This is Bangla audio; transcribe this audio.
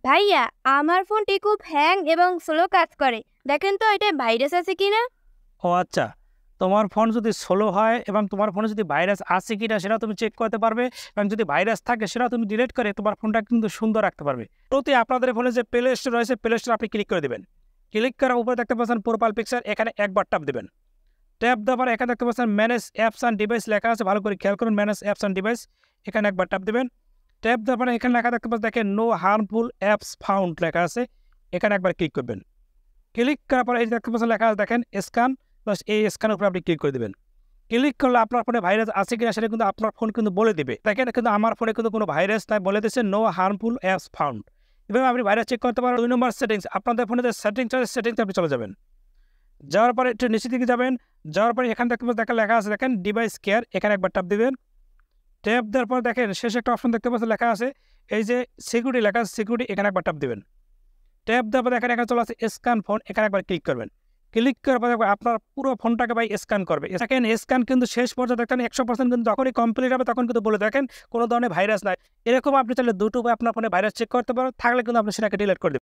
ভাইয়া, আমার ফোনটি খুব হ্যাং এবং স্লো কাজ করে। দেখেন তো এটা ভাইরাস আছে কিনা। ও আচ্ছা, তোমার ফোন যদি স্লো হয় এবং তোমার ফোনে যদি ভাইরাস আছে কিনা সেটা তুমি চেক করতে পারবে, এবং যদি ভাইরাস থাকে সেটা তুমি ডিলিট করে তোমার ফোনটা কিন্তু সুন্দর রাখতে পারবে। প্রতি আপনাদের ফোনে যে প্লে স্টোর রয়েছে, প্লে স্টোর আপনি ক্লিক করে দেবেন। ক্লিক করার উপরে দেখতে পাচ্ছেন প্রোফাইল পিকচার, এখানে একবার ট্যাপ দেবেন। ট্যাপ দেওয়ার এখানে দেখতে পাচ্ছেন ম্যানেজ অ্যাপস অ্যান্ড ডিভাইস লেখা আছে, ভালো করে খেয়াল করুন। ম্যানেজ অ্যাপস অ্যান্ড ডিভাইস, এখানে একবার ট্যাপ দেবেন। ট্যাপ দেওয়ার এখানে লেখা দেখতে পাচ্ছেন, দেখেন নো হার্মফুল অ্যাপস ফাউন্ড লেখা আছে, এখানে একবার ক্লিক করবেন। ক্লিক করার পরে এই দেখতে পাচ্ছেন লেখা আছে, দেখেন স্ক্যান, প্লাস এই স্ক্যানের উপরে আপনি ক্লিক করে দেবেন। ক্লিক করলে আপনার ফোনে ভাইরাস আছে কিনা সেটা কিন্তু আপনার ফোন কিন্তু বলে দিবে। দেখেন কিন্তু আমার ফোনে কিন্তু কোনো ভাইরাস নাই, বলে দিচ্ছে নো হার্মফুল অ্যাপস ফাউন্ড। এভাবে আপনি ভাইরাস চেক করতে পারেন। 2 নম্বর সেটিংস, আপনাদের ফোনে যে সেটিংস আছে সেটিংস আপনি চলে যাবেন। যাওয়ার পরে একটু নিচের দিকে যাবেন। যাওয়ার পরে এখানে দেখতে পাচ্ছেন দেখা লেখা আছে, দেখেন ডিভাইস কেয়ার, এখানে একবার ট্যাপ দিবেন। ট্যাপ দেওয়ার পর দেখেন শেষে একটা অপশন দেখতে পাচ্ছেন লেখা আছে, এই যে সিকিউরিটি লেখা আছে, সিকিউরিটি, এখানে একবার ট্যাপ দিবেন। ট্যাপ দেওয়ার পর দেখেন এখানে চলে আসে স্ক্যান ফোন, এখানে একবার ক্লিক করবেন। ক্লিক করার পর দেখবেন আপনার পুরো ফোনটাকে ভাই স্ক্যান করবে। দেখেন স্ক্যান কিন্তু শেষ পর্যন্ত দেখেন 100% কিন্তু যখনই কমপ্লিট হবে তখন কিন্তু বলে দেখেন কোনো ধরনের ভাইরাস নাই। এরকম আপনি চাইলে দুটো আপনার ফোনে ভাইরাস চেক করতে পারেন, থাকলে কিন্তু আপনি সেটাকে ডিলিট করে দেবেন।